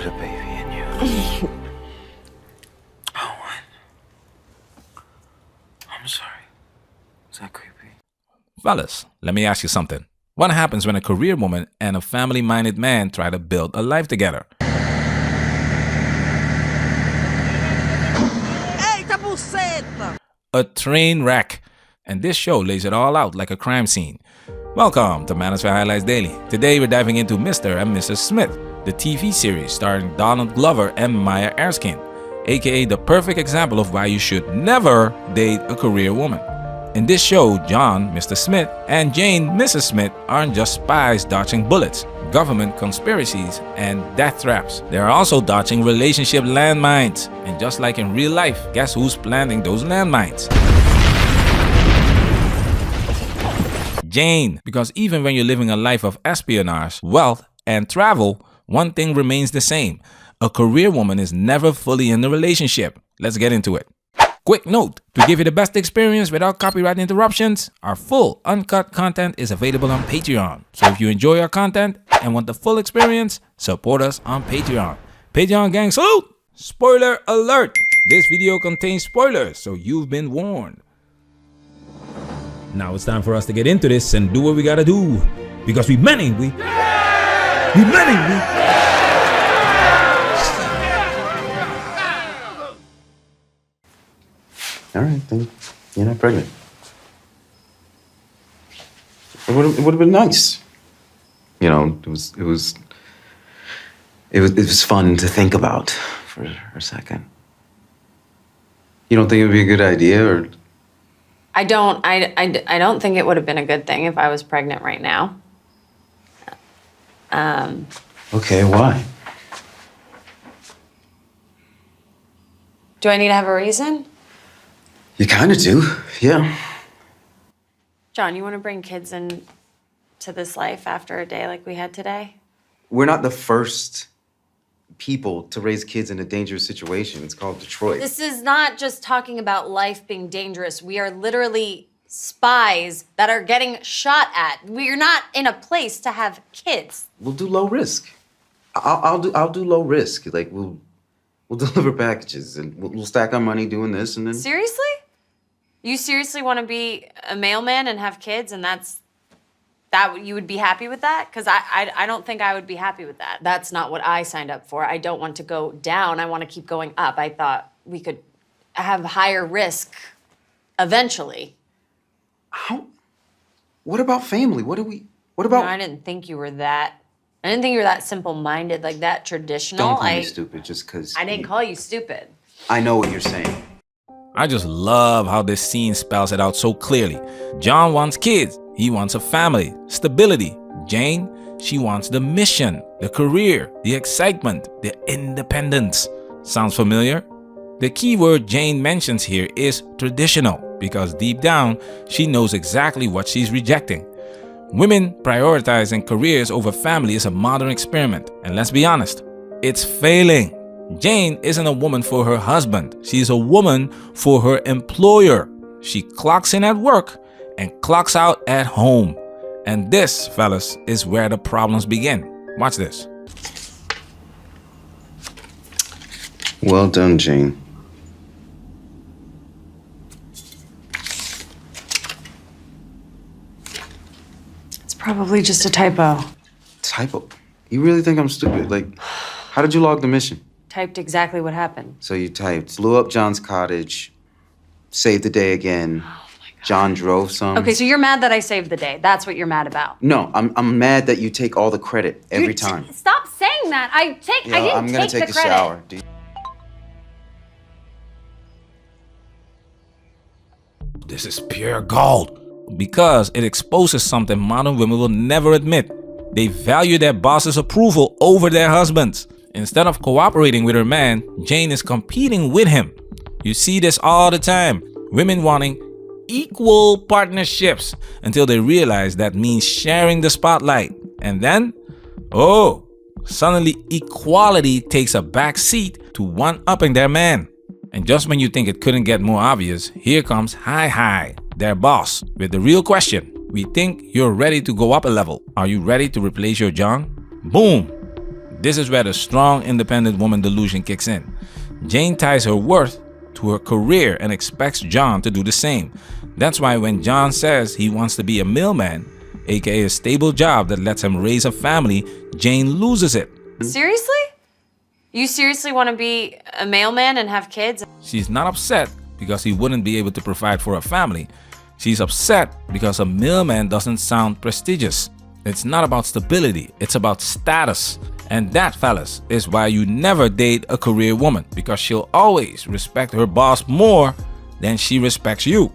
a baby in you. Oh, what? I'm sorry. Is that creepy? Fellas, let me ask you something. What happens when a career woman and a family-minded man try to build a life together? Eita buceta! A train wreck. And this show lays it all out like a crime scene. Welcome to Manosphere Highlights Daily. Today we're diving into Mr. and Mrs. Smith, the TV series starring Donald Glover and Maya Erskine, aka the perfect example of why you should never date a career woman. In this show, John, Mr. Smith, and Jane, Mrs. Smith, aren't just spies dodging bullets, government conspiracies, and death traps. They are also dodging relationship landmines. And just like in real life, guess who's planting those landmines? Jane. Because even when you're living a life of espionage, wealth, and travel, one thing remains the same. A career woman is never fully in a relationship. Let's get into it. Quick note, to give you the best experience without copyright interruptions, our full uncut content is available on Patreon. So if you enjoy our content and want the full experience, support us on Patreon. Patreon gang, salute! Spoiler alert! This video contains spoilers, so you've been warned. Now it's time for us to get into this and do what we gotta do. Because we many. All right, then you're not pregnant. It would have been nice. You know, it was fun to think about for a second. You don't think it would be a good idea, or? I don't think it would have been a good thing if I was pregnant right now. Okay, why? Do I need to have a reason? You kind of do, yeah. John, you want to bring kids into this life after a day like we had today? We're not the first people to raise kids in a dangerous situation. It's called Detroit. This is not just talking about life being dangerous. We are literally spies that are getting shot at. We're not in a place to have kids. We'll do low risk. I'll do low risk. Like we'll deliver packages and we'll stack our money doing this and then. Seriously? You seriously want to be a mailman and have kids, and that you would be happy with that? Because I don't think I would be happy with that. That's not what I signed up for. I don't want to go down. I want to keep going up. I thought we could have higher risk eventually. How? What about family? What about? No, I didn't think you were that. I didn't think you were that simple-minded, like that traditional. Don't call me stupid just because. I didn't call you stupid. I know what you're saying. I just love how this scene spells it out so clearly. John wants kids. He wants a family, stability. Jane, she wants the mission, the career, the excitement, the independence. Sounds familiar? The key word Jane mentions here is traditional, because deep down, she knows exactly what she's rejecting. Women prioritizing careers over family is a modern experiment, and let's be honest, it's failing. Jane isn't a woman for her husband. She's a woman for her employer. She clocks in at work and clocks out at home. And this, fellas, is where the problems begin. Watch this. Well done, Jane. It's probably just a typo. Typo? You really think I'm stupid? Like, how did you log the mission? Typed exactly what happened. So you typed, blew up John's cottage, saved the day again. Oh my God. John drove some. Okay, so you're mad that I saved the day. That's what you're mad about. No, I'm mad that you take all the credit every time. Stop saying that. I didn't I'm gonna take take the a credit. shower. This is pure gold. Because it exposes something modern women will never admit. They value their boss's approval over their husbands. Instead of cooperating with her man, Jane is competing with him. You see this all the time. Women wanting equal partnerships until they realize that means sharing the spotlight. And then, oh, suddenly equality takes a back seat to one-upping their man. And just when you think it couldn't get more obvious, here comes Hi, their boss, with the real question. We think you're ready to go up a level. Are you ready to replace your John? Boom! This is where the strong, independent woman delusion kicks in. Jane ties her worth to her career and expects John to do the same. That's why when John says he wants to be a mailman, aka a stable job that lets him raise a family, Jane loses it. Seriously? You seriously want to be a mailman and have kids? She's not upset because he wouldn't be able to provide for her family. She's upset because a mailman doesn't sound prestigious. It's not about stability, it's about status. And that, fellas, is why you never date a career woman, because she'll always respect her boss more than she respects you.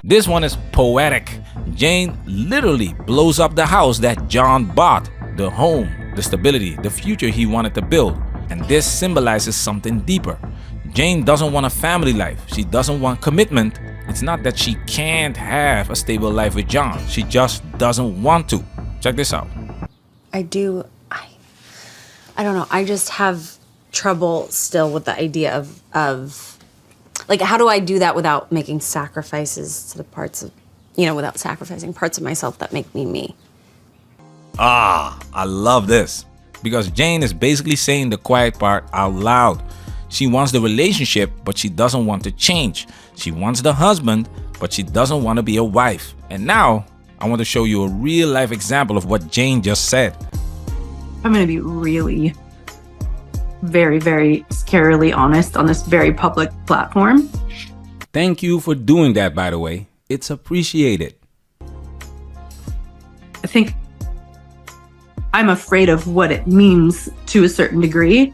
This one is poetic. Jane literally blows up the house that John bought, the home, the stability, the future he wanted to build. And this symbolizes something deeper. Jane doesn't want a family life. She doesn't want commitment. It's not that she can't have a stable life with John. She just doesn't want to. Check this out. I don't know. I just have trouble still with the idea of like, how do I do that without making sacrifices to the parts of, without sacrificing parts of myself that make me me? I love this. Because Jane is basically saying the quiet part out loud. She wants the relationship, but she doesn't want to change. She wants the husband, but she doesn't want to be a wife. And now, I want to show you a real life example of what Jane just said. I'm going to be really, very, very scarily honest on this very public platform. Thank you for doing that, by the way. It's appreciated. I think I'm afraid of what it means to a certain degree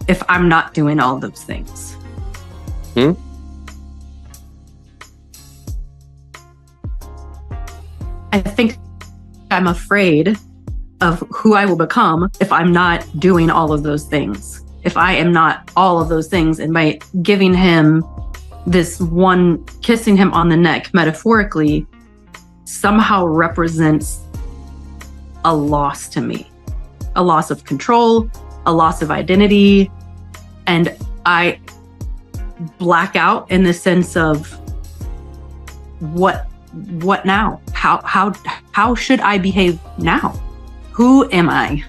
if I'm not doing all those things. I think I'm afraid of who I will become if I'm not doing all of those things. If I am not all of those things, and by giving him this one, kissing him on the neck, metaphorically, somehow represents a loss to me, a loss of control, a loss of identity. And I black out in the sense of what now? How should I behave now? Who am I?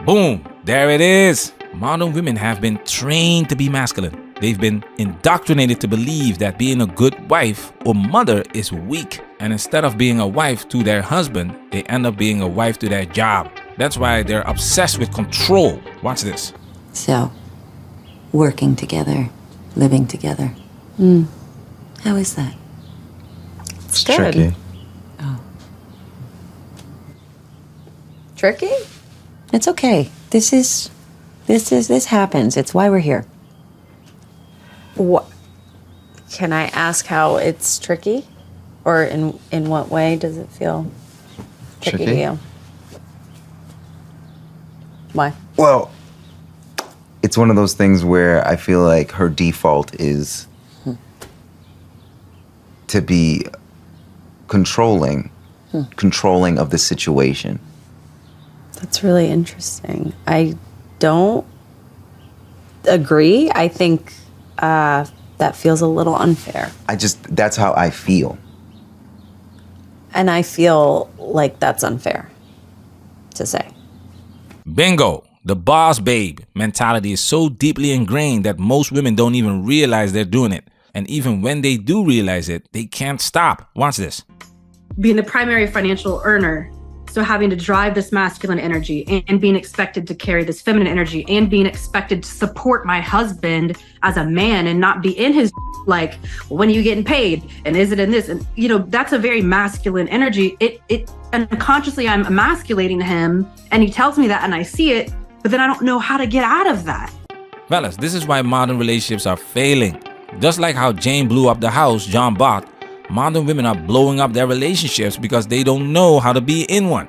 Boom, there it is. Modern women have been trained to be masculine. They've been indoctrinated to believe that being a good wife or mother is weak. And instead of being a wife to their husband, they end up being a wife to their job. That's why they're obsessed with control. Watch this. So, working together, living together. How is that? It's tricky. Oh. Tricky? It's okay. This happens. It's why we're here. What? Can I ask how it's tricky? Or in what way does it feel tricky to you? Why? Well, it's one of those things where I feel like her default is to be controlling of the situation. That's really interesting. I don't agree. I think that feels a little unfair. That's how I feel. And I feel like that's unfair to say. Bingo! The boss babe mentality is so deeply ingrained that most women don't even realize they're doing it. And even when they do realize it, they can't stop. Watch this. Being the primary financial earner, so having to drive this masculine energy and being expected to carry this feminine energy and being expected to support my husband as a man and not be in his like, when are you getting paid? And is it in this? And that's a very masculine energy. It unconsciously I'm emasculating him, and he tells me that and I see it, but then I don't know how to get out of that. Fellas, this is why modern relationships are failing. Just like how Jane blew up the house John bought, modern women are blowing up their relationships because they don't know how to be in one.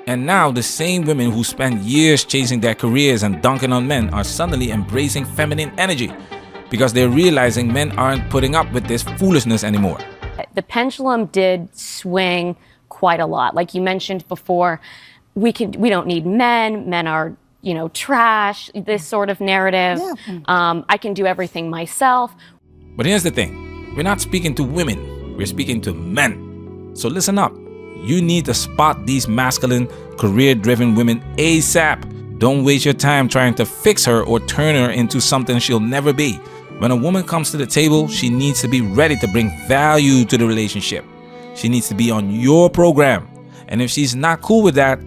And now the same women who spent years chasing their careers and dunking on men are suddenly embracing feminine energy because they're realizing men aren't putting up with this foolishness anymore. The pendulum did swing quite a lot. Like you mentioned before, we don't need men. Men are, trash, this sort of narrative. I can do everything myself. But here's the thing. We're not speaking to women. We're speaking to men. So listen up. You need to spot these masculine, career-driven women ASAP. Don't waste your time trying to fix her or turn her into something she'll never be. When a woman comes to the table, she needs to be ready to bring value to the relationship. She needs to be on your program. And if she's not cool with that,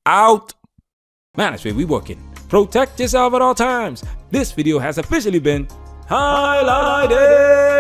out. Man, that's where we working. Protect yourself at all times. This video has officially been highlighted.